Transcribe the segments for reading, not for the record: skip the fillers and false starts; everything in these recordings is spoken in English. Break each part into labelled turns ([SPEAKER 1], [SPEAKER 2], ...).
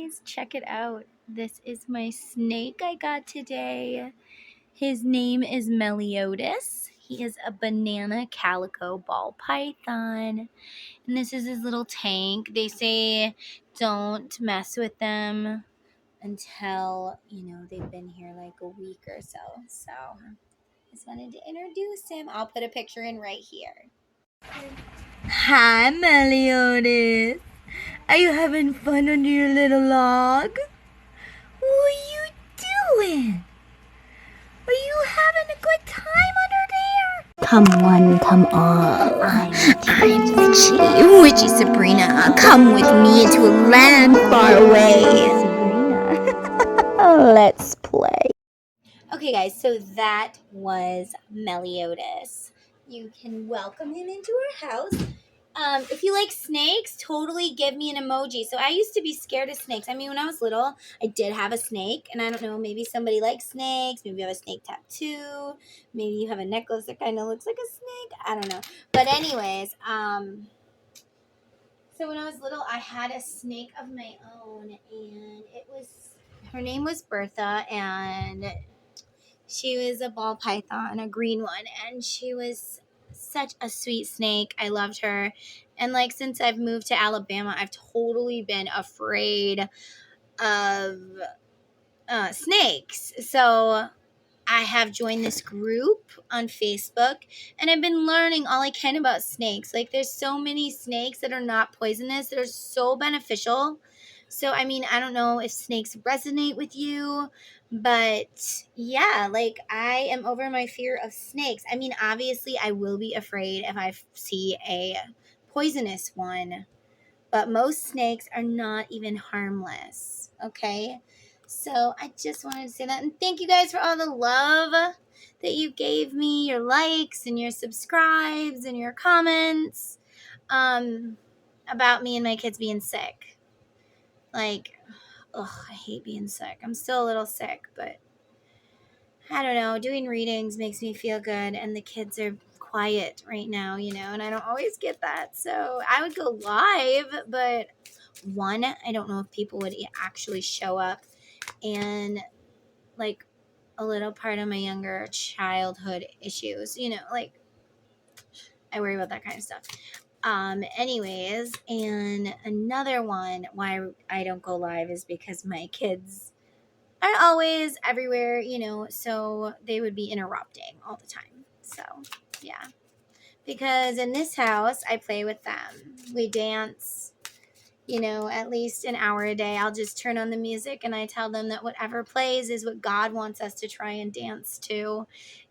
[SPEAKER 1] guys, check it out. This is my snake I got today. His name is Meliodas. He is a banana calico ball python. And this is his little tank. They say don't mess with them until, they've been here like a week or so. So, just wanted to introduce him. I'll put a picture in right here. Hi, Meliodas. Are you having fun under your little log? What are you doing? Are you having a good time under there? Come on, come on. I'm witchy Sabrina. Come with me into a land far away. Sabrina. Let's play. Okay, guys, so that was Meliodas. You can welcome him into our house. If you like snakes, totally give me an emoji. So I used to be scared of snakes. I mean, when I was little, I did have a snake. And I don't know, maybe somebody likes snakes. Maybe you have a snake tattoo. Maybe you have a necklace that kind of looks like a snake. I don't know. But anyways, so when I was little, I had a snake of my own. And her name was Bertha. And she was a ball python, a green one. And she was such a sweet snake. I loved her. And like since I've moved to Alabama, I've totally been afraid of snakes. So I have joined this group on Facebook and I've been learning all I can about snakes. Like there's so many snakes that are not poisonous that are so beneficial. So, I mean, I don't know if snakes resonate with you, but yeah, like I am over my fear of snakes. I mean, obviously I will be afraid if I see a poisonous one, but most snakes are not even harmless. Okay. So I just wanted to say that. And thank you guys for all the love that you gave me, your likes and your subscribes and your comments about me and my kids being sick. Like, I hate being sick. I'm still a little sick, but I don't know. Doing readings makes me feel good, and the kids are quiet right now, and I don't always get that. So I would go live, but one, I don't know if people would actually show up, and like a little part of my younger childhood issues, like I worry about that kind of stuff. Anyways, and another one why I don't go live is because my kids are always everywhere, so they would be interrupting all the time. So, yeah. Because in this house, I play with them. We dance, at least an hour a day. I'll just turn on the music and I tell them that whatever plays is what God wants us to try and dance to,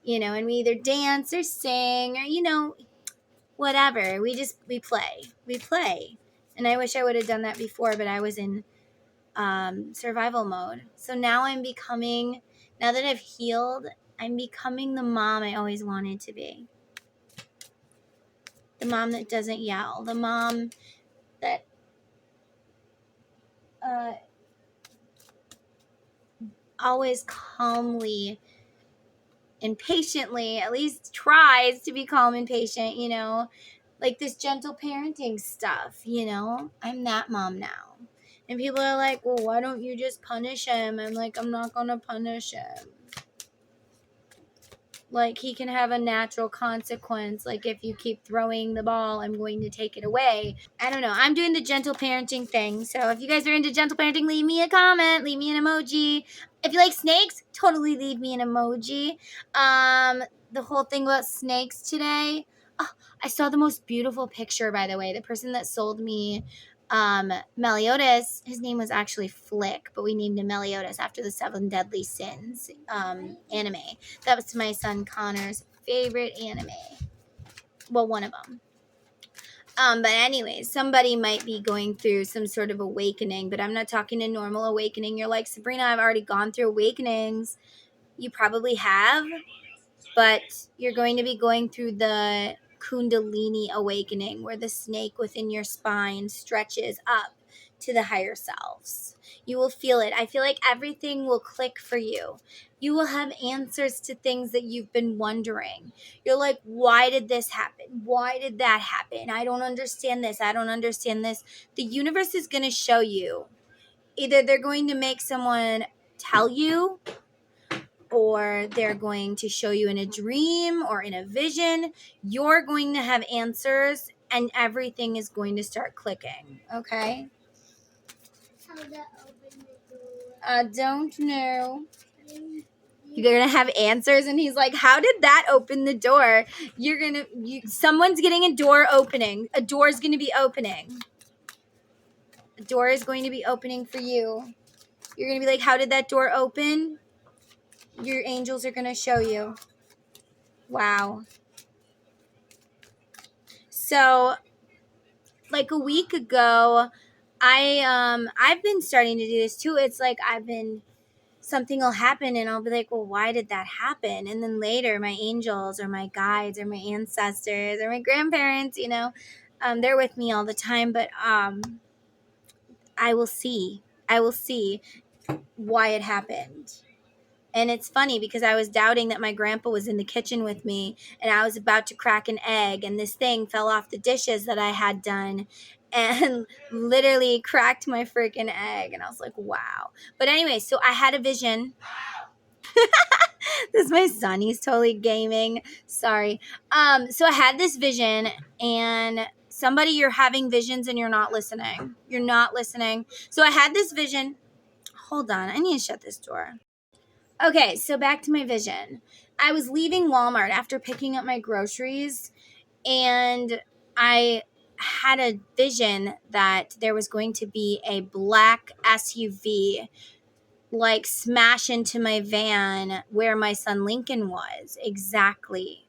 [SPEAKER 1] and we either dance or sing or, whatever. We play. And I wish I would have done that before, but I was in survival mode. So now now that I've healed, I'm becoming the mom I always wanted to be. The mom that doesn't yell. The mom that always calmly and patiently, at least tries to be calm and patient, like this gentle parenting stuff, I'm that mom now. And people are like, well, why don't you just punish him? I'm like, I'm not going to punish him. Like, he can have a natural consequence. Like, if you keep throwing the ball, I'm going to take it away. I don't know. I'm doing the gentle parenting thing. So if you guys are into gentle parenting, leave me a comment. Leave me an emoji. If you like snakes, totally leave me an emoji. The whole thing about snakes today. Oh, I saw the most beautiful picture, by the way. The person that sold me Meliodas, his name was actually Flick, but we named him Meliodas after the 7 Deadly Sins anime. That was my son Connor's favorite anime. Well, one of them. But anyways, somebody might be going through some sort of awakening, but I'm not talking a normal awakening. You're like, Sabrina, I've already gone through awakenings. You probably have, but you're going to be going through the Kundalini awakening, where the snake within your spine stretches up to the higher selves. You will feel it. I feel like everything will click for you. You will have answers to things that you've been wondering. You're like, why did this happen? Why did that happen? I don't understand this. I don't understand this. The universe is going to show you either they're going to make someone tell you, or they're going to show you in a dream or in a vision. You're going to have answers and everything is going to start clicking. Okay?
[SPEAKER 2] How to open the door?
[SPEAKER 1] I don't know. You're gonna have answers, and he's like, how did that open the door? Someone's getting a door opening. A door is gonna be opening. A door is going to be opening for you. You're gonna be like, how did that door open? Your angels are gonna show you. Wow. So, like a week ago, I've been starting to do this too. It's like something will happen and I'll be like, well, why did that happen? And then later my angels or my guides or my ancestors or my grandparents, they're with me all the time, but I will see why it happened. And it's funny because I was doubting that my grandpa was in the kitchen with me and I was about to crack an egg and this thing fell off the dishes that I had done and literally cracked my freaking egg. And I was like, wow. But anyway, so I had a vision. This is my son. He's totally gaming. Sorry. So I had this vision, and somebody, you're having visions and you're not listening. You're not listening. So I had this vision. Hold on. I need to shut this door. Okay, so back to my vision. I was leaving Walmart after picking up my groceries, and I had a vision that there was going to be a black SUV like smash into my van where my son Lincoln was exactly,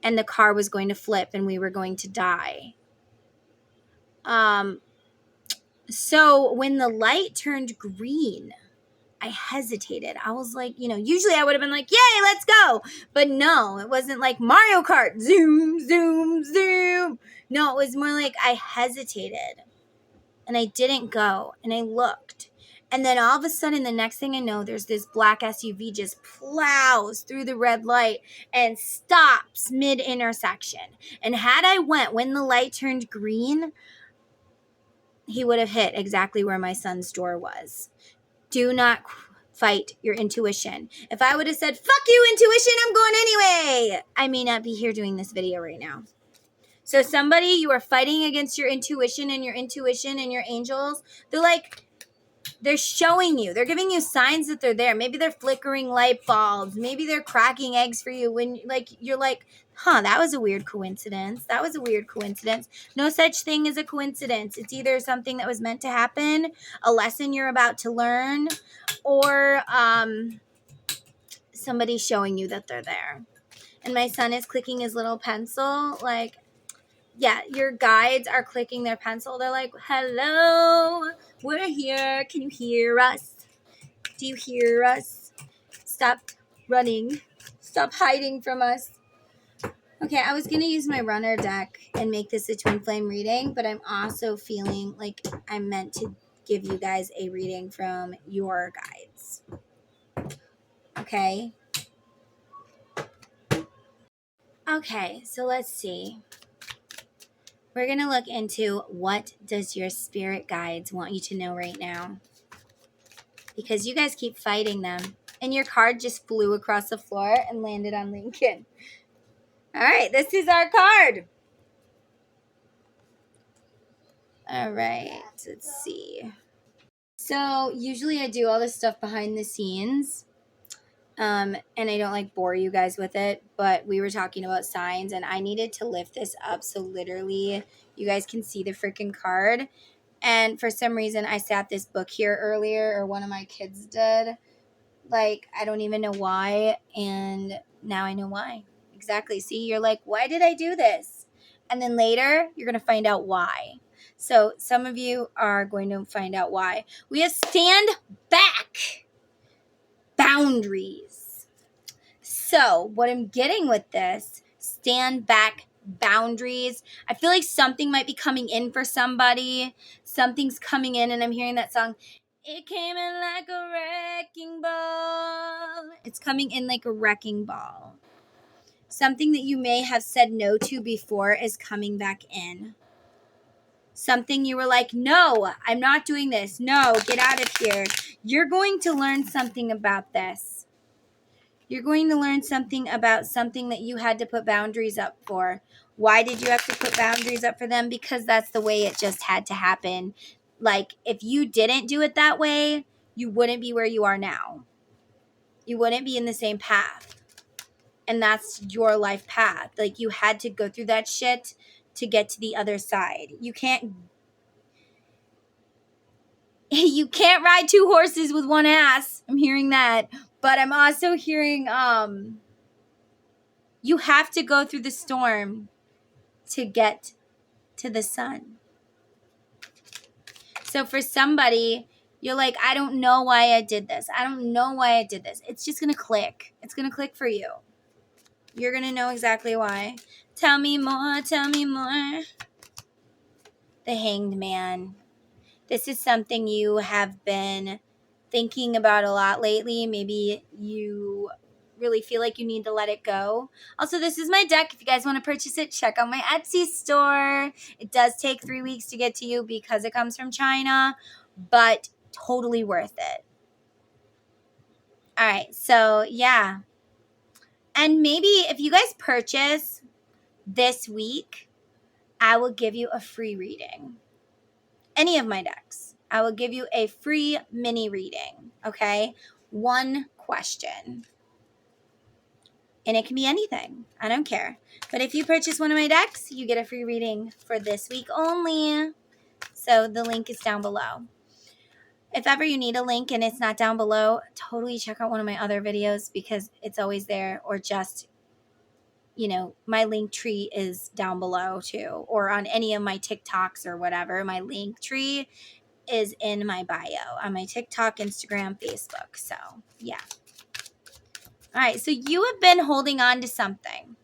[SPEAKER 1] and the car was going to flip and we were going to die. So when the light turned green, I hesitated. I was like, usually I would have been like, yay, let's go. But no, it wasn't like Mario Kart, zoom, zoom, zoom. No, it was more like I hesitated and I didn't go, and I looked. And then all of a sudden, the next thing I know, there's this black SUV just plows through the red light and stops mid-intersection. And had I went when the light turned green, he would have hit exactly where my son's door was. Do not fight your intuition. If I would have said, fuck you, intuition, I'm going anyway, I may not be here doing this video right now. So somebody, you are fighting against your intuition and your angels. They're showing you. They're giving you signs that they're there. Maybe they're flickering light bulbs. Maybe they're cracking eggs for you when you're like, that was a weird coincidence. That was a weird coincidence. No such thing as a coincidence. It's either something that was meant to happen, a lesson you're about to learn, or somebody showing you that they're there. And my son is clicking his little pencil yeah, your guides are clicking their pencil. They're like, hello, we're here. Can you hear us? Do you hear us? Stop running. Stop hiding from us. Okay, I was going to use my runner deck and make this a twin flame reading, but I'm also feeling like I'm meant to give you guys a reading from your guides. Okay? Okay, so let's see. We're going to look into what does your spirit guides want you to know right now. Because you guys keep fighting them. And your card just flew across the floor and landed on Lincoln. All right, this is our card. All right, let's see. So usually I do all this stuff behind the scenes. And I don't bore you guys with it, but we were talking about signs and I needed to lift this up so literally you guys can see the freaking card. And for some reason I sat this book here earlier, or one of my kids did. I don't even know why, and now I know why. Exactly. See, you're like, why did I do this? And then later you're going to find out why. So some of you are going to find out why. We have stand back boundaries. So what I'm getting with this, stand back boundaries, I feel like something might be coming in for somebody. Something's coming in, and I'm hearing that song. It came in like a wrecking ball. It's coming in like a wrecking ball. Something that you may have said no to before is coming back in. something you were like, no, I'm not doing this. No, get out of here. You're going to learn something about this. You're going to learn something about something that you had to put boundaries up for. Why did you have to put boundaries up for them? Because that's the way it just had to happen. Like, if you didn't do it that way, you wouldn't be where you are now. You wouldn't be in the same path. And that's your life path. Like, you had to go through that shit to get to the other side. You can't ride two horses with one ass. I'm hearing that. But I'm also hearing you have to go through the storm to get to the sun. So for somebody, you're like, I don't know why I did this. I don't know why I did this. It's just going to click. It's going to click for you. You're going to know exactly why. Tell me more. Tell me more. The Hanged Man. This is something you have been thinking about a lot lately. Maybe you really feel like you need to let it go. Also, this is my deck. If you guys want to purchase it, check out my Etsy store. It does take 3 weeks to get to you because it comes from China, but totally worth it. All right, so yeah. And maybe if you guys purchase this week, I will give you a free reading. Any of my decks. I will give you a free mini reading, okay? One question. And it can be anything. I don't care. But if you purchase one of my decks, you get a free reading for this week only. So the link is down below. If ever you need a link and it's not down below, totally check out one of my other videos because it's always there. Or just, my link tree is down below too. Or on any of my TikToks or whatever. My link tree is in my bio on my TikTok, Instagram, Facebook. So, yeah. All right. So you have been holding on to something.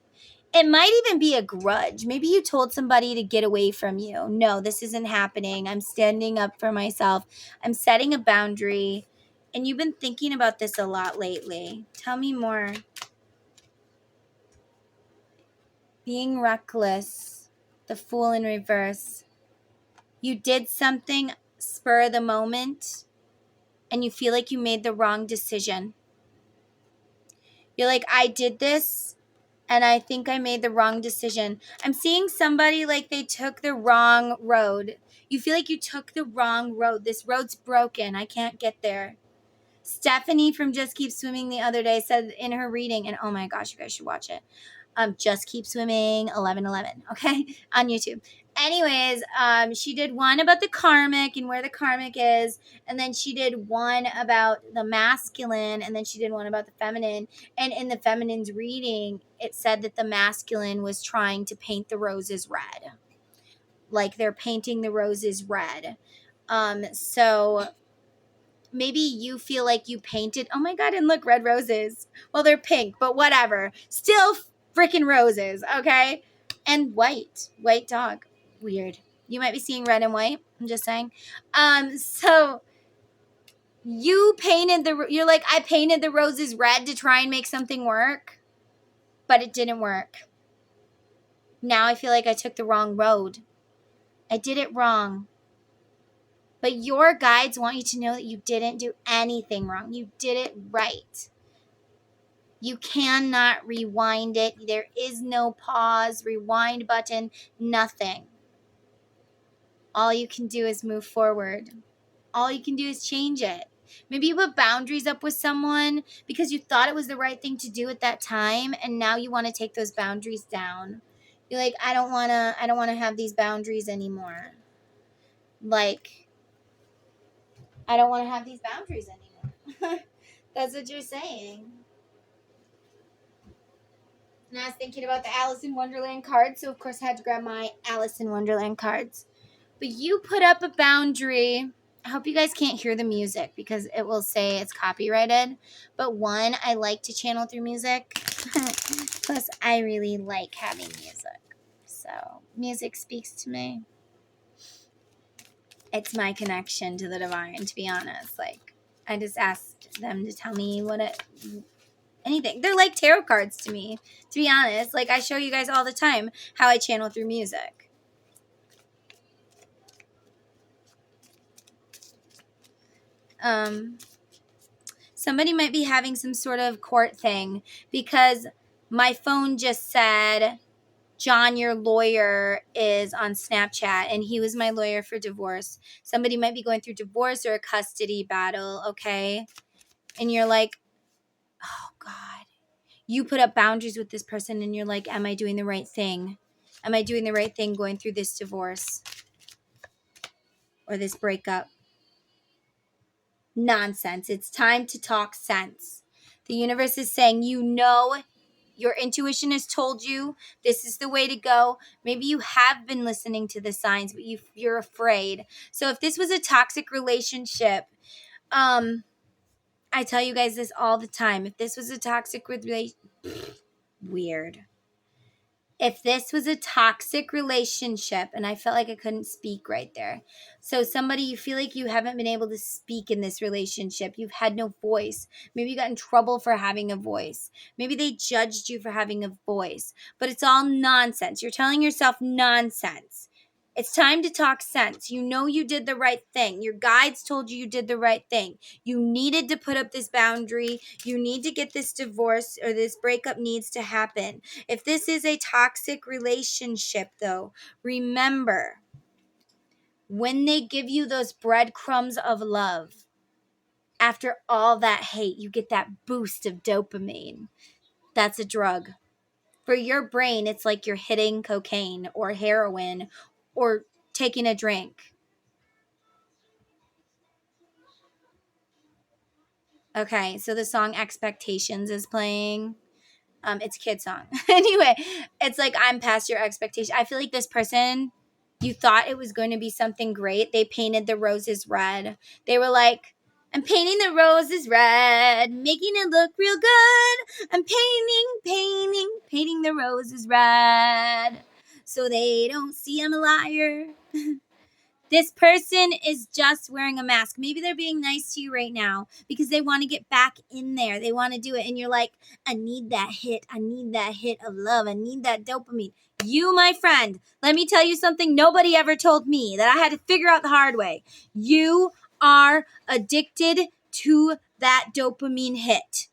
[SPEAKER 1] It might even be a grudge. Maybe you told somebody to get away from you. No, this isn't happening. I'm standing up for myself. I'm setting a boundary. And you've been thinking about this a lot lately. Tell me more. Being reckless. The Fool in reverse. You did something spur of the moment. And you feel like you made the wrong decision. You're like, I did this, and I think I made the wrong decision. I'm seeing somebody like they took the wrong road. You feel like you took the wrong road. This road's broken. I can't get there. Stephanie from Just Keep Swimming the other day said in her reading, and oh my gosh, you guys should watch it. Just Keep Swimming 1111, okay, on YouTube. Anyways, she did one about the karmic and where the karmic is, and then she did one about the masculine, and then she did one about the feminine. And in the feminine's reading, it said that the masculine was trying to paint the roses red, like they're painting the roses red. So maybe you feel like you painted, oh my God, and look, red roses. Well, they're pink, but whatever. Still freaking roses, okay? And white dog. Weird. You might be seeing red and white. I'm just saying. So you're like, I painted the roses red to try and make something work, but it didn't work. Now I feel like I took the wrong road. I did it wrong. But your guides want you to know that you didn't do anything wrong. You did it right. You cannot rewind it. There is no pause, rewind button, nothing. All you can do is move forward. All you can do is change it. Maybe you put boundaries up with someone because you thought it was the right thing to do at that time, and now you want to take those boundaries down. You're like, I don't want to have these boundaries anymore. Like, I don't want to have these boundaries anymore. That's what you're saying. And I was thinking about the Alice in Wonderland cards, so of course I had to grab my Alice in Wonderland cards. But you put up a boundary. I hope you guys can't hear the music because it will say it's copyrighted. But one, I like to channel through music. Plus, I really like having music. So, music speaks to me. It's my connection to the divine, to be honest. Like, I just asked them to tell me anything. They're like tarot cards to me, to be honest. Like, I show you guys all the time how I channel through music. Somebody might be having some sort of court thing because my phone just said, John, your lawyer is on Snapchat, and he was my lawyer for divorce. Somebody might be going through divorce or a custody battle, okay? And you're like, oh, God. You put up boundaries with this person, and you're like, am I doing the right thing? Am I doing the right thing going through this divorce or this breakup? Nonsense. It's time to talk sense. The universe is saying, you know, your intuition has told you this is the way to go. Maybe you have been listening to the signs, but you're afraid. So if this was a toxic relationship, I tell you guys this all the time. If this was a toxic relationship, weird. If this was a toxic relationship, and I felt like I couldn't speak right there. So somebody, you feel like you haven't been able to speak in this relationship. You've had no voice. Maybe you got in trouble for having a voice. Maybe they judged you for having a voice. But it's all nonsense. You're telling yourself nonsense. It's time to talk sense. You know you did the right thing. Your guides told you did the right thing. You needed to put up this boundary. You need to get this divorce, or this breakup needs to happen. If this is a toxic relationship, though, remember, when they give you those breadcrumbs of love, after all that hate, you get that boost of dopamine. That's a drug. For your brain, it's like you're hitting cocaine or heroin or taking a drink. Okay, so the song Expectations is playing. It's a kid song. Anyway, it's like, I'm past your expectation. I feel like this person, you thought it was going to be something great. They painted the roses red. They were like, I'm painting the roses red, making it look real good. I'm painting the roses red, so they don't see I'm a liar. This person is just wearing a mask. Maybe they're being nice to you right now because they want to get back in there. They want to do it. And you're like, I need that hit. I need that hit of love. I need that dopamine. You, my friend, let me tell you something nobody ever told me that I had to figure out the hard way. You are addicted to that dopamine hit.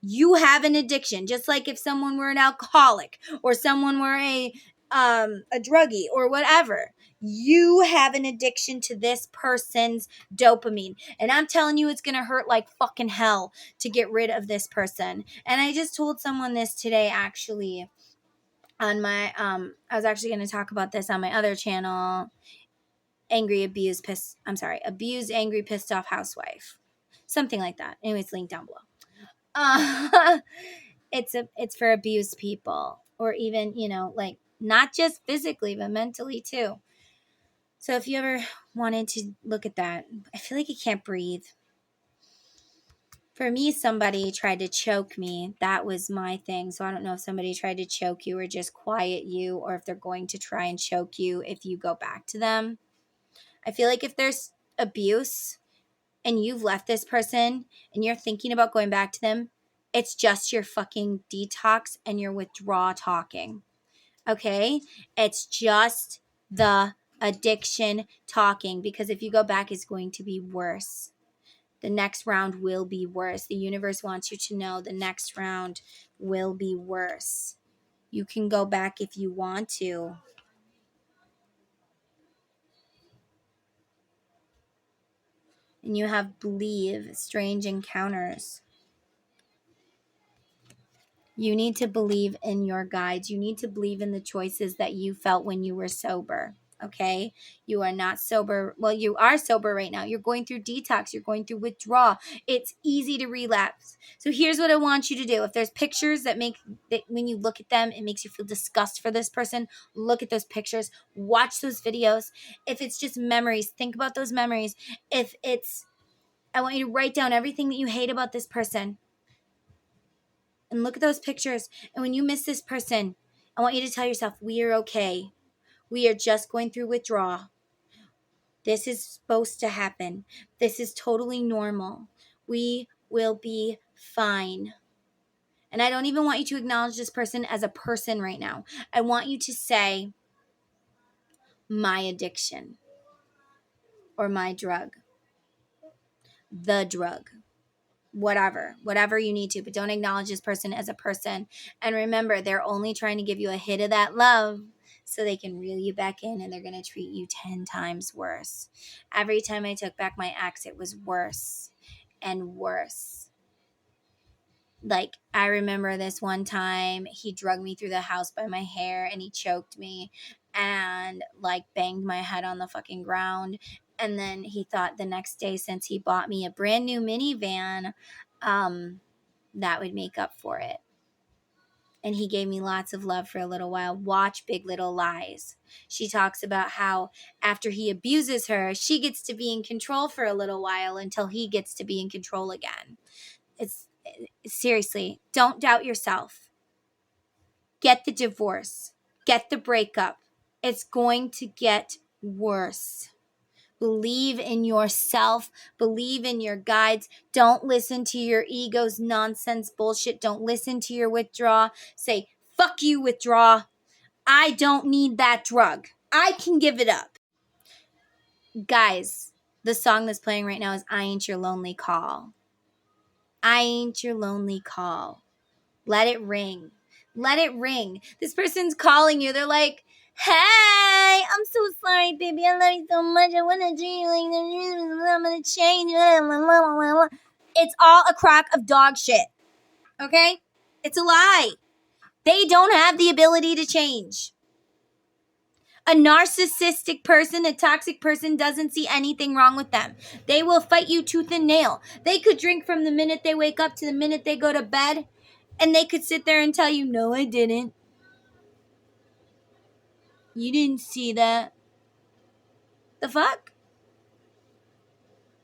[SPEAKER 1] You have an addiction, just like if someone were an alcoholic or someone were a druggie or whatever. You have an addiction to this person's dopamine. And I'm telling you, it's going to hurt like fucking hell to get rid of this person. And I just told someone this today, actually, on my, I was actually going to talk about this on my other channel, abused, angry, pissed off housewife. Something like that. Anyways, link down below. It's for abused people, or even, like, not just physically, but mentally too. So if you ever wanted to look at that, I feel like you can't breathe. For me, somebody tried to choke me. That was my thing. So I don't know if somebody tried to choke you or just quiet you, or if they're going to try and choke you if you go back to them. I feel like if there's abuse and you've left this person and you're thinking about going back to them, it's just your fucking detox and your withdrawal talking. Okay? It's just the addiction talking, because if you go back, it's going to be worse. The next round will be worse. The universe wants you to know the next round will be worse. You can go back if you want to. And you have believe strange encounters. You need to believe in your guides. You need to believe in the choices that you felt when you were sober. Okay? You are not sober. Well, you are sober right now. You're going through detox. You're going through withdrawal. It's easy to relapse. So here's what I want you to do. If there's pictures that when you look at them, it makes you feel disgust for this person, look at those pictures. Watch those videos. If it's just memories, think about those memories. I want you to write down everything that you hate about this person. And look at those pictures. And when you miss this person, I want you to tell yourself, we are okay. We are just going through withdrawal. This is supposed to happen. This is totally normal. We will be fine. And I don't even want you to acknowledge this person as a person right now. I want you to say, my addiction or my drug. the drug. Whatever you need to, but don't acknowledge this person as a person. And remember, they're only trying to give you a hit of that love so they can reel you back in, and they're going to treat you 10 times worse. Every time I took back my ex, it was worse and worse. Like, I remember this one time he drugged me through the house by my hair and he choked me and like banged my head on the fucking ground. And then he thought the next day, since he bought me a brand new minivan, that would make up for it. And he gave me lots of love for a little while. Watch Big Little Lies. She talks about how after he abuses her, she gets to be in control for a little while until he gets to be in control again. It's seriously, don't doubt yourself. Get the divorce. Get the breakup. It's going to get worse. Believe in yourself. Believe in your guides. Don't listen to your ego's nonsense bullshit. Don't listen to your withdrawal. Say, fuck you, withdrawal. I don't need that drug. I can give it up. Guys, the song that's playing right now is I Ain't Your Lonely Call. I ain't your lonely call. Let it ring. Let it ring. This person's calling you. They're like, hey, I'm so sorry, baby. I love you so much. I want to treat you like this. I'm going to change. It's all a crock of dog shit. Okay? It's a lie. They don't have the ability to change. A narcissistic person, a toxic person doesn't see anything wrong with them. They will fight you tooth and nail. They could drink from the minute they wake up to the minute they go to bed, and they could sit there and tell you, no, I didn't. You didn't see that. The fuck?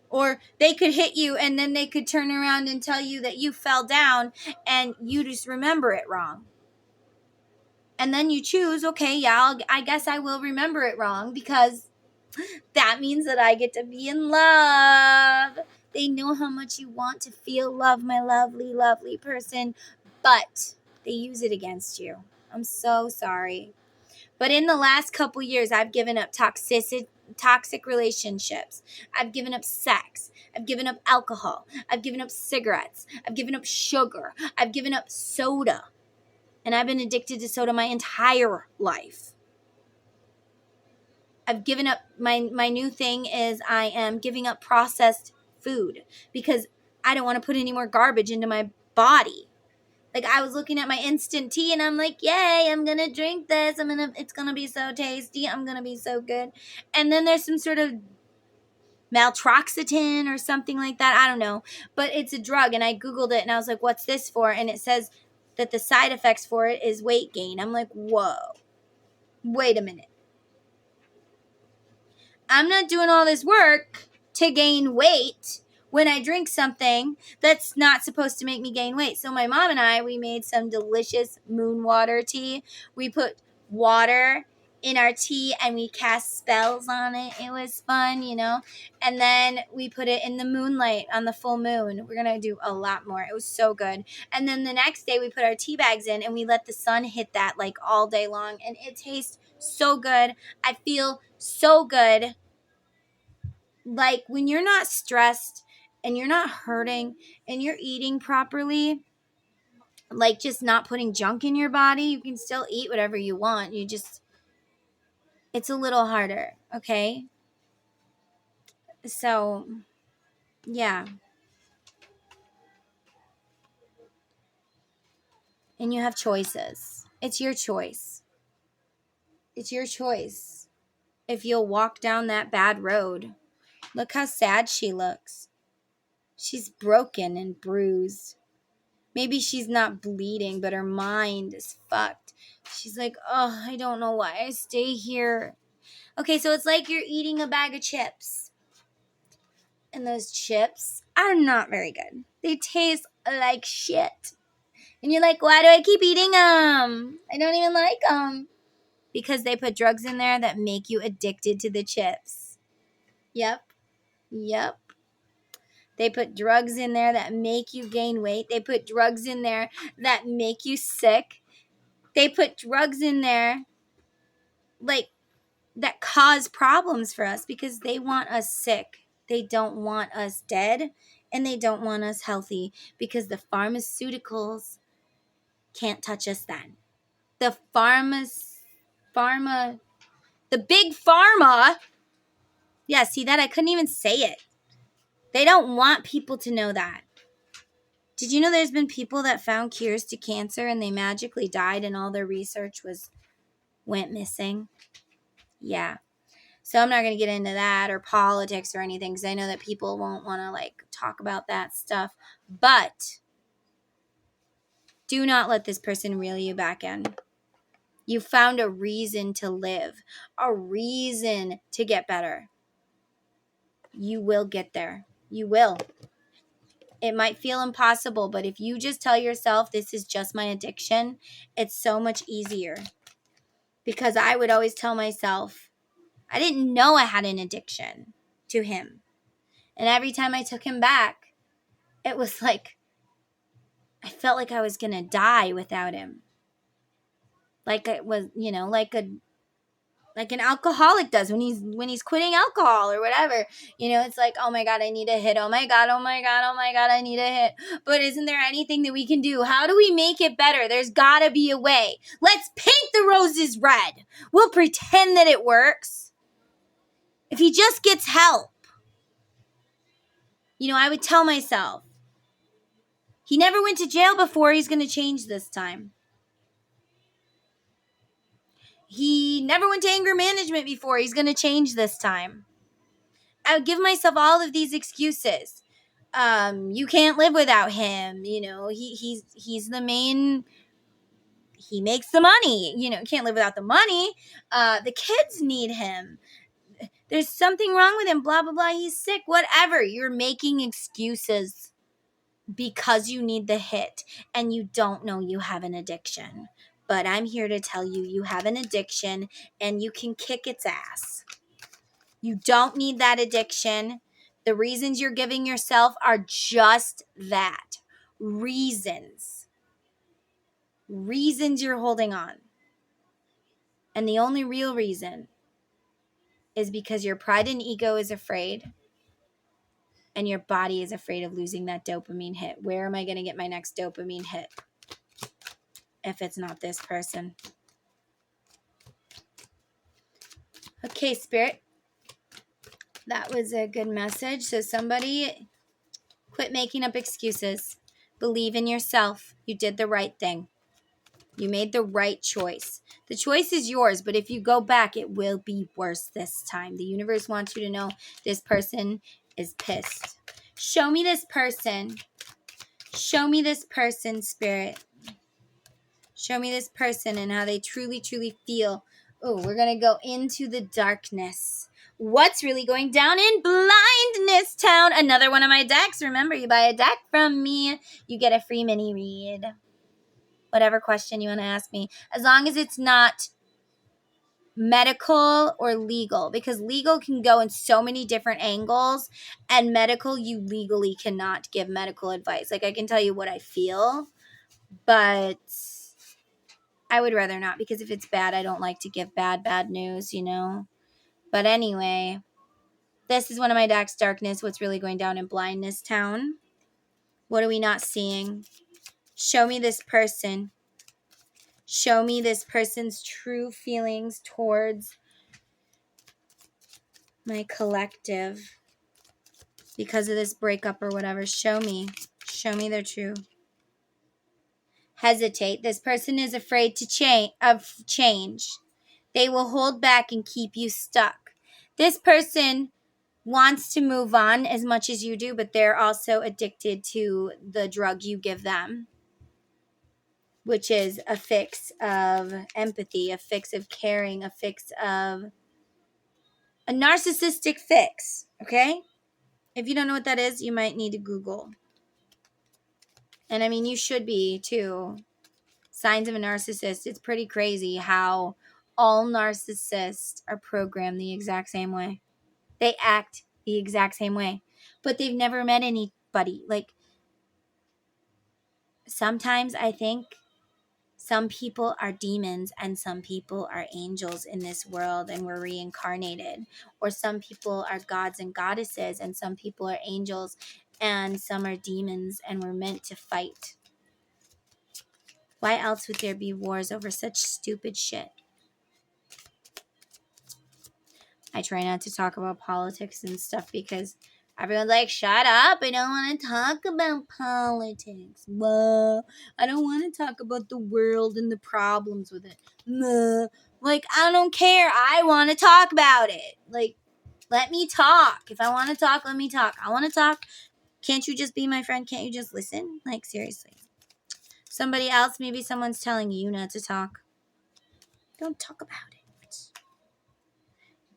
[SPEAKER 1] Or they could hit you and then they could turn around and tell you that you fell down and you just remember it wrong. And then you choose, okay, yeah, I guess I will remember it wrong because that means that I get to be in love. They know how much you want to feel love, my lovely, lovely person, but they use it against you. I'm so sorry. But in the last couple years, I've given up toxic relationships. I've given up sex. I've given up alcohol. I've given up cigarettes. I've given up sugar. I've given up soda. And I've been addicted to soda my entire life. I've given up, my new thing is I am giving up processed food because I don't want to put any more garbage into my body. Like, I was looking at my instant tea and I'm like, yay, I'm going to drink this. It's going to be so tasty. I'm going to be so good. And then there's some sort of maltroxetin or something like that. I don't know. But it's a drug. And I Googled it and I was like, what's this for? And it says that the side effects for it is weight gain. I'm like, whoa, wait a minute. I'm not doing all this work to gain weight when I drink something that's not supposed to make me gain weight. So my mom and I, we made some delicious moon water tea. We put water in our tea and we cast spells on it. It was fun, you know. And then we put it in the moonlight on the full moon. We're going to do a lot more. It was so good. And then the next day we put our tea bags in and we let the sun hit that like all day long. And it tastes so good. I feel so good. Like, when you're not stressed and you're not hurting and you're eating properly, like just not putting junk in your body, you can still eat whatever you want. It's a little harder, okay? So, yeah. And you have choices. It's your choice. It's your choice. If you'll walk down that bad road. Look how sad she looks. She's broken and bruised. Maybe she's not bleeding, but her mind is fucked. She's like, oh, I don't know why I stay here. Okay, so it's like you're eating a bag of chips. And those chips are not very good. They taste like shit. And you're like, why do I keep eating them? I don't even like them. Because they put drugs in there that make you addicted to the chips. Yep. They put drugs in there that make you gain weight. They put drugs in there that make you sick. They put drugs in there like that cause problems for us because they want us sick. They don't want us dead, and they don't want us healthy, because the pharmaceuticals can't touch us then. The pharma, the big pharma. Yeah, see that? I couldn't even say it. They don't want people to know that. Did you know there's been people that found cures to cancer and they magically died and all their research went missing? Yeah. So I'm not going to get into that or politics or anything, because I know that people won't want to like talk about that stuff. But do not let this person reel you back in. You found a reason to live, a reason to get better. You will get there. You will. It might feel impossible, but if you just tell yourself this is just my addiction, it's so much easier. Because I would always tell myself, I didn't know I had an addiction to him. And every time I took him back, it was like I felt like I was going to die without him. Like it was, like an alcoholic does when he's quitting alcohol or whatever. It's like, oh my God, I need a hit. Oh my God, oh my God, oh my God, I need a hit. But isn't there anything that we can do? How do we make it better? There's got to be a way. Let's paint the roses red. We'll pretend that it works. If he just gets help. I would tell myself, he never went to jail before. He's going to change this time. He never went to anger management before. He's going to change this time. I would give myself all of these excuses. You can't live without him. He's the main. He makes the money. Can't live without the money. The kids need him. There's something wrong with him. Blah blah blah. He's sick. Whatever. You're making excuses because you need the hit and you don't know you have an addiction. But I'm here to tell you, you have an addiction and you can kick its ass. You don't need that addiction. The reasons you're giving yourself are just that. Reasons. Reasons you're holding on. And the only real reason is because your pride and ego is afraid and your body is afraid of losing that dopamine hit. Where am I going to get my next dopamine hit if it's not this person? Okay, Spirit. That was a good message. So somebody quit making up excuses. Believe in yourself. You did the right thing. You made the right choice. The choice is yours, but if you go back, it will be worse this time. The universe wants you to know this person is pissed. Show me this person. Show me this person, Spirit. Show me this person and how they truly, truly feel. Oh, we're going to go into the darkness. What's really going down in Blindness Town? Another one of my decks. Remember, you buy a deck from me, you get a free mini read. Whatever question you want to ask me. As long as it's not medical or legal. Because legal can go in so many different angles. And medical, you legally cannot give medical advice. Like, I can tell you what I feel. But I would rather not, because if it's bad, I don't like to give bad news, But anyway, this is one of my decks, Darkness. What's really going down in Blindness Town? What are we not seeing? Show me this person. Show me this person's true feelings towards my collective because of this breakup or whatever. Show me their true. Hesitate. This person is afraid of change. They will hold back and keep you stuck. This person wants to move on as much as you do, but they're also addicted to the drug you give them, which is a fix of empathy, a fix of caring, a fix of a narcissistic fix, okay? If you don't know what that is, you might need to Google. And I mean, you should be too. Signs of a narcissist. It's pretty crazy how all narcissists are programmed the exact same way. They act the exact same way, but they've never met anybody. Like, sometimes some people are demons and some people are angels in this world and we're reincarnated. Or some people are gods and goddesses and some people are angels and some are demons and we're meant to fight. Why else would there be wars over such stupid shit? I try not to talk about politics and stuff because everyone's like, shut up, I don't want to talk about politics. Well, I don't want to talk about the world and the problems with it. Like, I don't care. I want to talk about it. Like, let me talk. If I want to talk, let me talk. I want to talk. Can't you just be my friend? Can't you just listen? Like, seriously. Somebody else, maybe someone's telling you not to talk. Don't talk about it.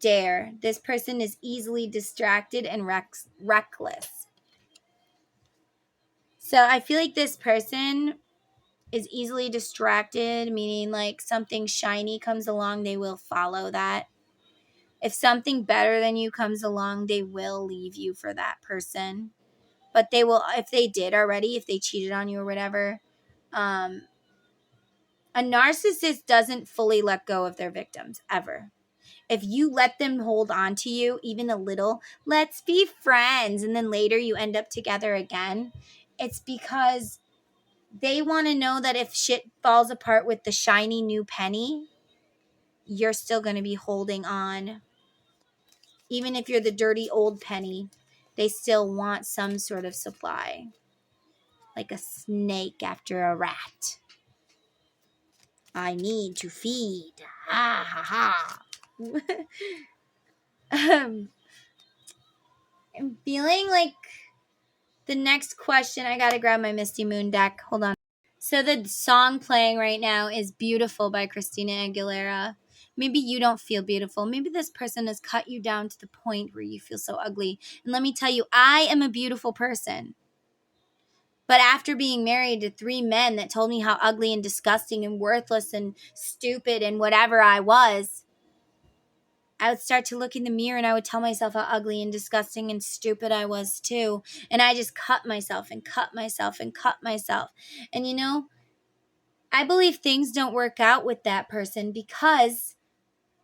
[SPEAKER 1] Dare. This person is easily distracted and reckless. So I feel like this person is easily distracted, meaning like something shiny comes along, they will follow that. If something better than you comes along, they will leave you for that person. But they will, if they did already, if they cheated on you or whatever, a narcissist doesn't fully let go of their victims ever. If you let them hold on to you even a little, let's be friends, and then later you end up together again, it's because they want to know that if shit falls apart with the shiny new penny, you're still going to be holding on. Even if you're the dirty old penny, they still want some sort of supply. Like a snake after a rat. I need to feed. Ha ha ha. I'm feeling like the next question, I gotta grab my Misty Moon deck. Hold on. So the song playing right now is Beautiful by Christina Aguilera. Maybe you don't feel beautiful. Maybe this person has cut you down to the point where you feel so ugly. And let me tell you, I am a beautiful person. But after being married to 3 men that told me how ugly and disgusting and worthless and stupid and whatever I was, I would start to look in the mirror and I would tell myself how ugly and disgusting and stupid I was too. And I just cut myself and cut myself and cut myself. And you know, I believe things don't work out with that person because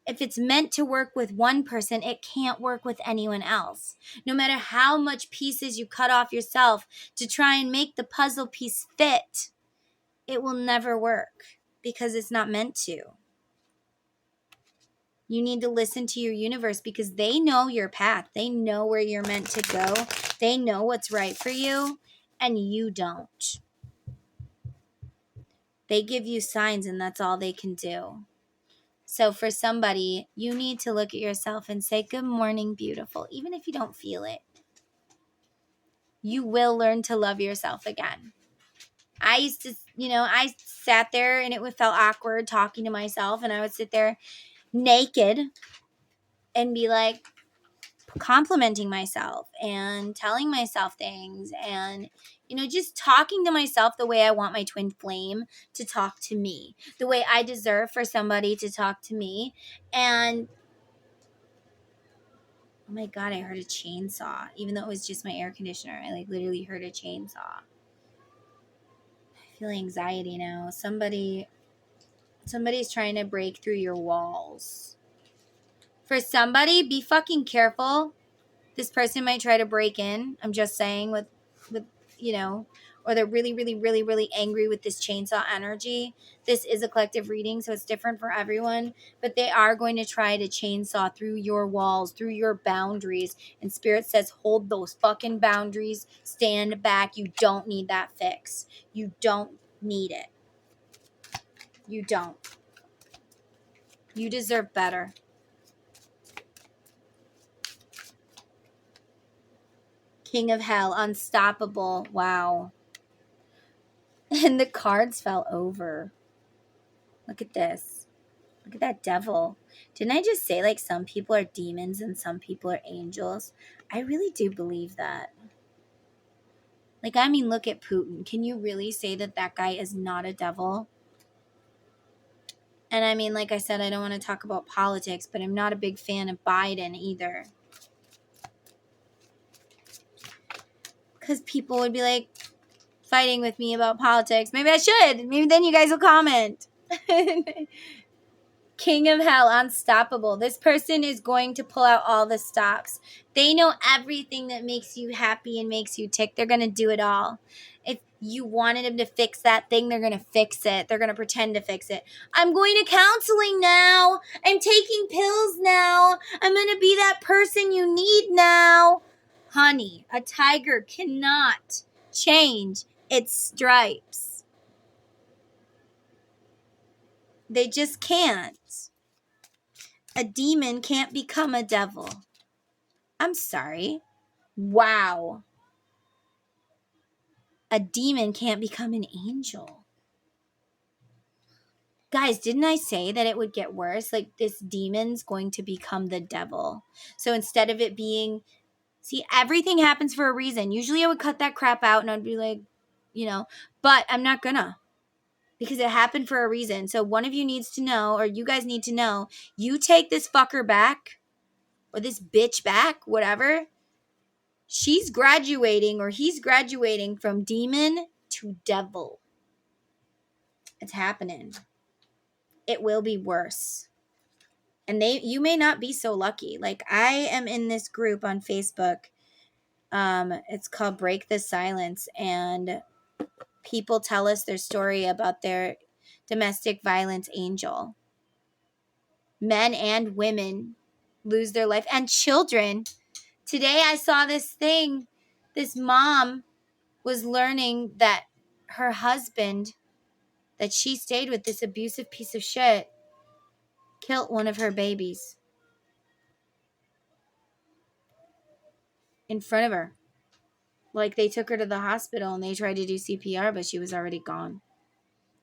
[SPEAKER 1] if it's meant to work with one person, it can't work with anyone else. No matter how much pieces you cut off yourself to try and make the puzzle piece fit, it will never work because it's not meant to. You need to listen to your universe because they know your path. They know where you're meant to go. They know what's right for you, and you don't. They give you signs, and that's all they can do. So for somebody, you need to look at yourself and say, good morning, beautiful, even if you don't feel it. You will learn to love yourself again. I used to, I sat there and it felt awkward talking to myself, and I would sit there naked and be like, complimenting myself and telling myself things and just talking to myself the way I want my twin flame to talk to me, the way I deserve for somebody to talk to me. And oh my god, I heard a chainsaw, even though it was just my air conditioner. I literally heard a chainsaw. I feel anxiety now. Somebody's trying to break through your walls. For somebody, be fucking careful. This person might try to break in. I'm just saying with or they're really, really, really, really angry with this chainsaw energy. This is a collective reading, so it's different for everyone. But they are going to try to chainsaw through your walls, through your boundaries. And Spirit says, hold those fucking boundaries. Stand back. You don't need that fix. You don't need it. You don't. You deserve better. King of Hell, unstoppable. Wow. And the cards fell over. Look at this. Look at that devil. Didn't I just say some people are demons and some people are angels? I really do believe that. Look at Putin. Can you really say that guy is not a devil? And like I said, I don't want to talk about politics, but I'm not a big fan of Biden either. Because people would be like, fighting with me about politics. Maybe I should. Maybe then you guys will comment. King of hell, unstoppable. This person is going to pull out all the stops. They know everything that makes you happy and makes you tick. They're going to do it all. If you wanted them to fix that thing, they're going to fix it. They're going to pretend to fix it. I'm going to counseling now. I'm taking pills now. I'm going to be that person you need now. Honey, a tiger cannot change its stripes. They just can't. A demon can't become a devil. I'm sorry. Wow. A demon can't become an angel. Guys, didn't I say that it would get worse? Like, this demon's going to become the devil. So instead of it being, see, everything happens for a reason. Usually I would cut that crap out and I'd be like, but I'm not gonna. Because it happened for a reason. So one of you needs to know, or you guys need to know, you take this fucker back, or this bitch back, whatever. She's graduating, or he's graduating from demon to devil. It's happening. It will be worse. And you may not be so lucky. Like, I am in this group on Facebook. It's called Break the Silence. And people tell us their story about their domestic violence angel. Men and women lose their life. And children. Today I saw this thing. This mom was learning that her husband that she stayed with, this abusive piece of shit, killed one of her babies in front of her. Like, they took her to the hospital and they tried to do CPR, but she was already gone.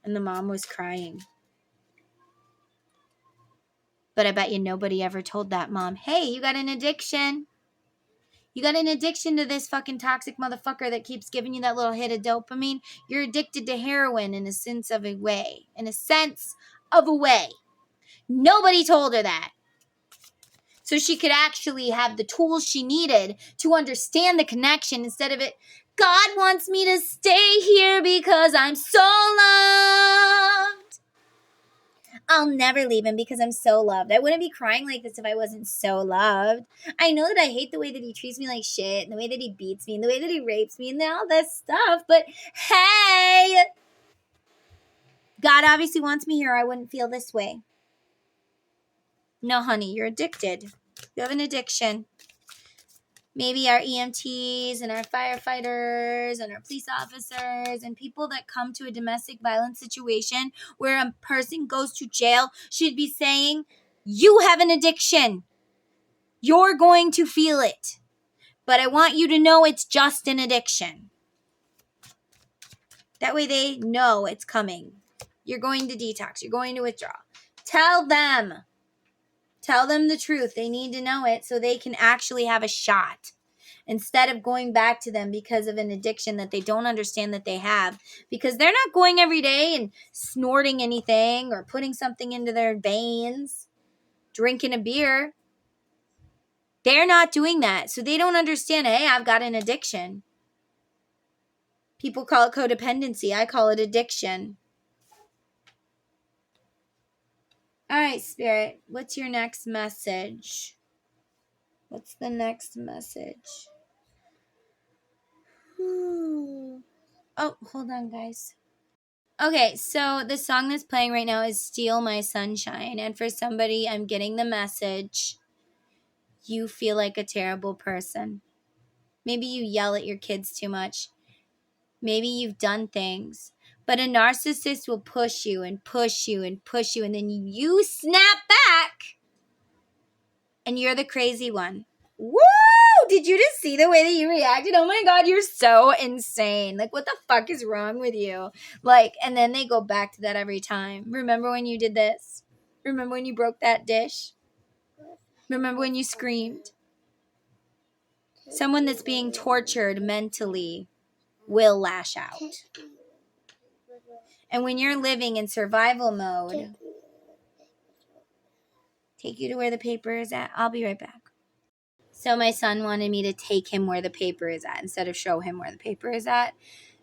[SPEAKER 1] And the mom was crying. But I bet you nobody ever told that mom, hey, you got an addiction. You got an addiction to this fucking toxic motherfucker that keeps giving you that little hit of dopamine. You're addicted to heroin in a sense of a way. In a sense of a way. Nobody told her that. So she could actually have the tools she needed to understand the connection instead of it, God wants me to stay here because I'm so loved. I'll never leave him because I'm so loved. I wouldn't be crying like this if I wasn't so loved. I know that I hate the way that he treats me like shit, and the way that he beats me, and the way that he rapes me, and all this stuff, but hey, God obviously wants me here. I wouldn't feel this way. No, honey, you're addicted. You have an addiction. Maybe our EMTs and our firefighters and our police officers and people that come to a domestic violence situation where a person goes to jail should be saying, you have an addiction. You're going to feel it. But I want you to know it's just an addiction. That way they know it's coming. You're going to detox. You're going to withdraw. Tell them. Tell them the truth. They need to know it so they can actually have a shot. Instead of going back to them because of an addiction that they don't understand that they have. Because they're not going every day and snorting anything or putting something into their veins, drinking a beer. They're not doing that. So they don't understand, hey, I've got an addiction. People call it codependency. I call it addiction. All right, Spirit, what's your next message? What's the next message? Oh, hold on, guys. Okay, so the song that's playing right now is Steal My Sunshine. And for somebody, I'm getting the message, you feel like a terrible person. Maybe you yell at your kids too much. Maybe you've done things. But a narcissist will push you and push you and push you. And then you snap back. And you're the crazy one. Woo! Did you just see the way that you reacted? Oh my God, you're so insane. Like, what the fuck is wrong with you? Like, and then they go back to that every time. Remember when you did this? Remember when you broke that dish? Remember when you screamed? Someone that's being tortured mentally will lash out. And when you're living in survival mode, take you to where the paper is at. I'll be right back. So my son wanted me to take him where the paper is at instead of show him where the paper is at.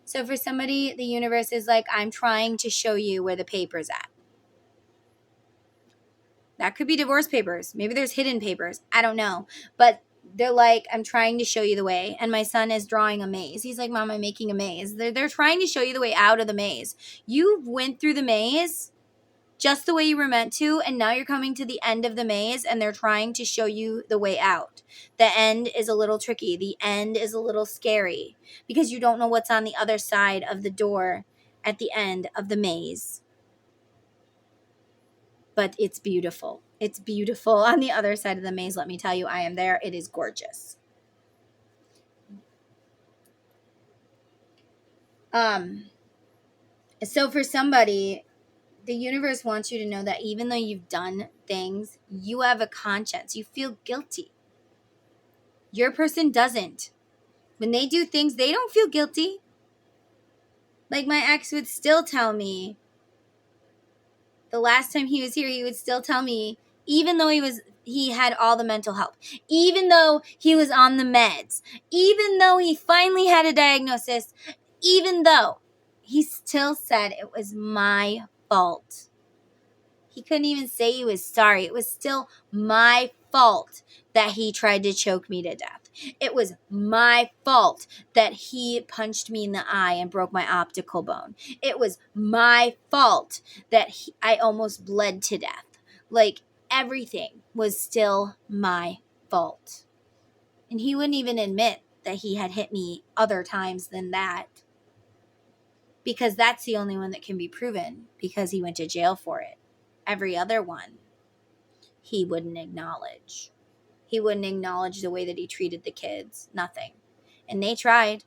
[SPEAKER 1] So for somebody, the universe is like, I'm trying to show you where the paper's at. That could be divorce papers. Maybe there's hidden papers. I don't know. But they're like, I'm trying to show you the way. And my son is drawing a maze. He's like, Mom, I'm making a maze. They're trying to show you the way out of the maze. You went through the maze just the way you were meant to, and now you're coming to the end of the maze, and they're trying to show you the way out. The end is a little tricky. The end is a little scary because you don't know what's on the other side of the door at the end of the maze. But it's beautiful. It's beautiful on the other side of the maze. Let me tell you, I am there. It is gorgeous. So for somebody, the universe wants you to know that even though you've done things, you have a conscience. You feel guilty. Your person doesn't. When they do things, they don't feel guilty. Like my ex would still tell me, the last time he was here, he would still tell me, even though he had all the mental help, even though he was on the meds, even though he finally had a diagnosis, even though he still said it was my fault. He couldn't even say he was sorry. It was still my fault that he tried to choke me to death. It was my fault that he punched me in the eye and broke my optical bone. It was my fault that I almost bled to death. Like, everything was still my fault. And he wouldn't even admit that he had hit me other times than that, because that's the only one that can be proven, because he went to jail for it. Every other one, he wouldn't acknowledge. He wouldn't acknowledge the way that he treated the kids. Nothing. And they tried.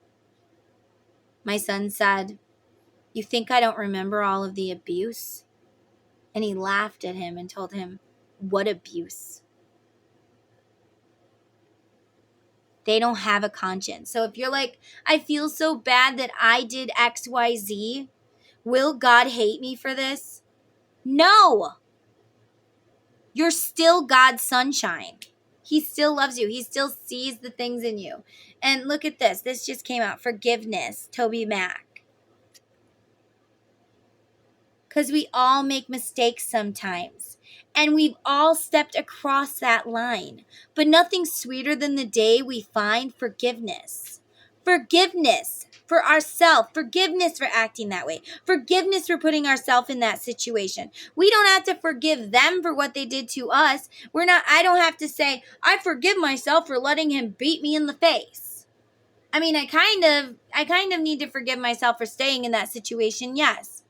[SPEAKER 1] My son said, "You think I don't remember all of the abuse?" And he laughed at him and told him, "What abuse?" They don't have a conscience. So if you're like, I feel so bad that I did XYZ, will God hate me for this? No. You're still God's sunshine. He still loves you. He still sees the things in you. And look at this. This just came out. Forgiveness, Toby Mac. Because we all make mistakes sometimes. And we've all stepped across that line. But nothing's sweeter than the day we find forgiveness. Forgiveness for ourselves. Forgiveness for acting that way. Forgiveness for putting ourselves in that situation. We don't have to forgive them for what they did to us. I don't have to say, I forgive myself for letting him beat me in the face. I mean, I kind of need to forgive myself for staying in that situation, yes.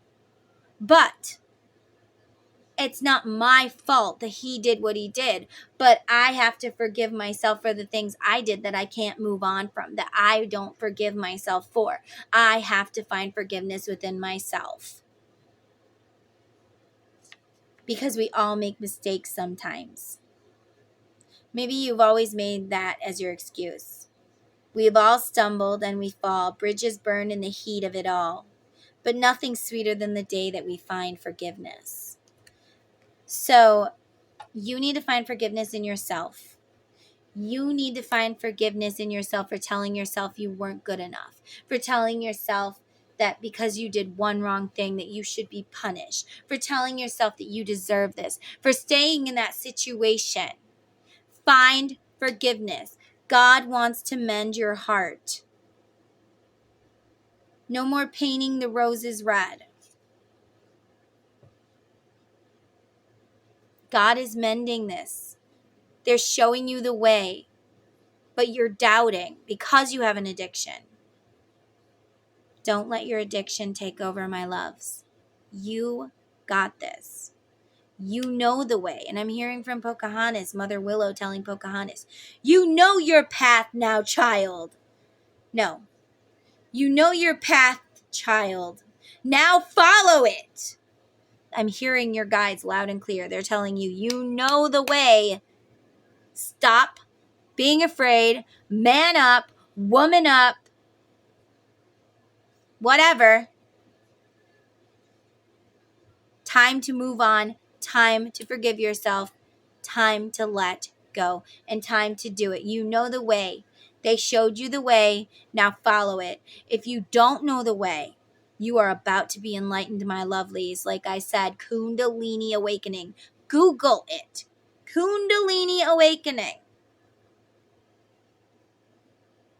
[SPEAKER 1] But it's not my fault that he did what he did, but I have to forgive myself for the things I did that I can't move on from, that I don't forgive myself for. I have to find forgiveness within myself. Because we all make mistakes sometimes. Maybe you've always made that as your excuse. We've all stumbled and we fall, bridges burn in the heat of it all. But nothing's sweeter than the day that we find forgiveness. So, you need to find forgiveness in yourself. You need to find forgiveness in yourself for telling yourself you weren't good enough, for telling yourself that because you did one wrong thing that you should be punished, for telling yourself that you deserve this, for staying in that situation. Find forgiveness. God wants to mend your heart. No more painting the roses red. God is mending this. They're showing you the way, but you're doubting because you have an addiction. Don't let your addiction take over, my loves. You got this. You know the way. And I'm hearing from Pocahontas, Mother Willow telling Pocahontas, you know your path now, child. No. You know your path, child. Now follow it. I'm hearing your guides loud and clear. They're telling you, you know the way. Stop being afraid. Man up. Woman up. Whatever. Time to move on. Time to forgive yourself. Time to let go. And time to do it. You know the way. They showed you the way. Now follow it. If you don't know the way, you are about to be enlightened, my lovelies. Like I said, Kundalini awakening. Google it. Kundalini awakening.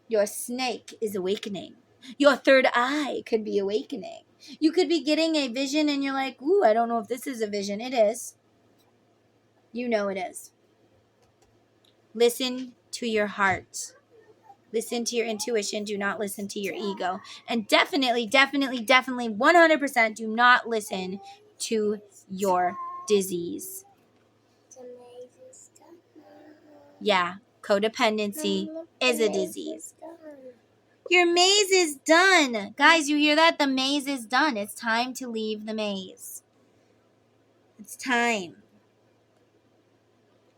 [SPEAKER 1] Your snake is awakening. Your third eye could be awakening. You could be getting a vision and you're like, ooh, I don't know if this is a vision. It is. You know it is. Listen to your heart. Listen to your intuition. Do not listen to your ego. And definitely, 100% do not listen to your disease. Yeah, codependency is a disease. Your maze is done. Guys, you hear that? The maze is done. It's time to leave the maze. It's time.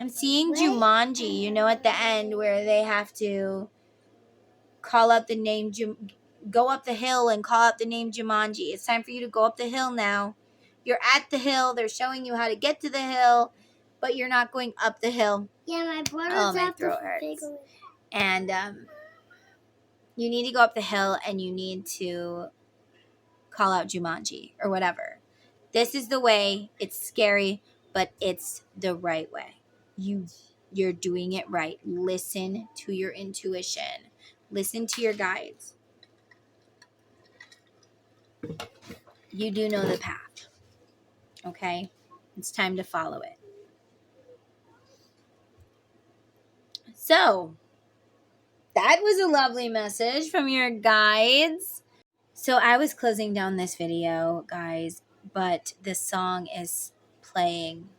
[SPEAKER 1] I'm seeing Jumanji, you know, at the end where they have to call out the name, go up the hill and call out the name Jumanji. It's time for you to go up the hill now. You're at the hill. They're showing you how to get to the hill, but you're not going up the hill.
[SPEAKER 2] Yeah, my brother's
[SPEAKER 1] my throat hurts. And you need to go up the hill and you need to call out Jumanji or whatever. This is the way. It's scary, but it's the right way. You're doing it right. Listen to your intuition. Listen to your guides. You do know the path. Okay? It's time to follow it. So, that was a lovely message from your guides. So, I was closing down this video, guys, but the song is playing.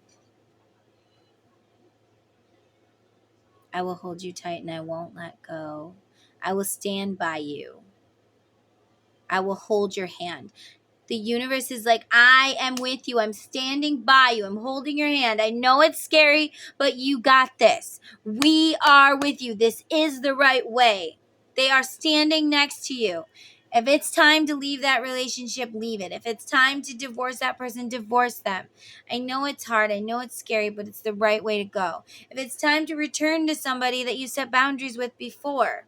[SPEAKER 1] I will hold you tight and I won't let go. I will stand by you. I will hold your hand. The universe is like, I am with you. I'm standing by you. I'm holding your hand. I know it's scary, but you got this. We are with you. This is the right way. They are standing next to you. If it's time to leave that relationship, leave it. If it's time to divorce that person, divorce them. I know it's hard. I know it's scary, but it's the right way to go. If it's time to return to somebody that you set boundaries with before,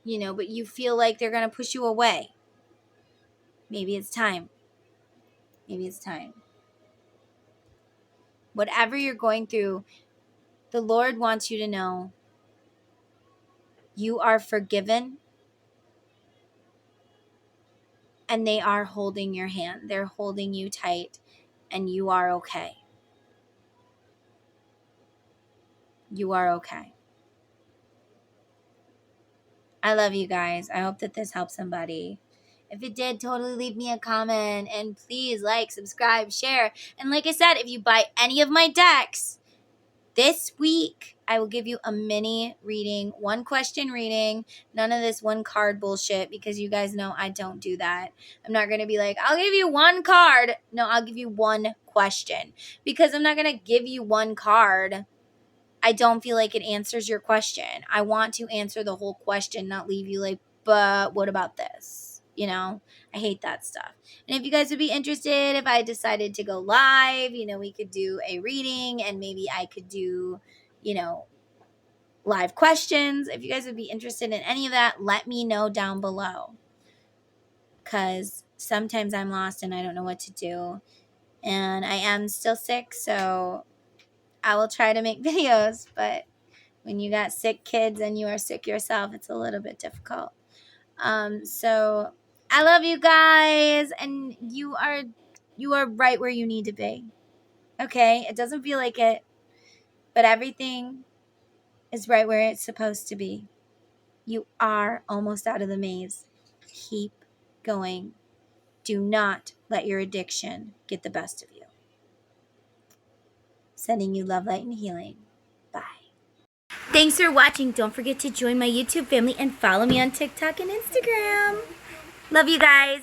[SPEAKER 1] you know, but you feel like they're going to push you away, maybe it's time. Maybe it's time. Whatever you're going through, the Lord wants you to know you are forgiven and they are holding your hand. They're holding you tight and you are okay. You are okay. I love you guys. I hope that this helps somebody. If it did, totally leave me a comment and please like, subscribe, share. And like I said, if you buy any of my decks, this week, I will give you a mini reading, 1 question reading, none of this 1 card bullshit because you guys know I don't do that. I'm not going to be like, I'll give you 1 card. No, I'll give you 1 question because I'm not going to give you 1 card. I don't feel like it answers your question. I want to answer the whole question, not leave you like, but what about this? You know, I hate that stuff. And if you guys would be interested, if I decided to go live, you know, we could do a reading and maybe I could do, you know, live questions. If you guys would be interested in any of that, let me know down below. Because sometimes I'm lost and I don't know what to do. And I am still sick, so I will try to make videos. But when you got sick kids and you are sick yourself, it's a little bit difficult. So I love you guys, and you are right where you need to be. Okay? It doesn't feel like it, but everything is right where it's supposed to be. You are almost out of the maze. Keep going. Do not let your addiction get the best of you. Sending you love, light, and healing. Bye. Thanks for watching. Don't forget to join my YouTube family and follow me on TikTok and Instagram. Love you guys.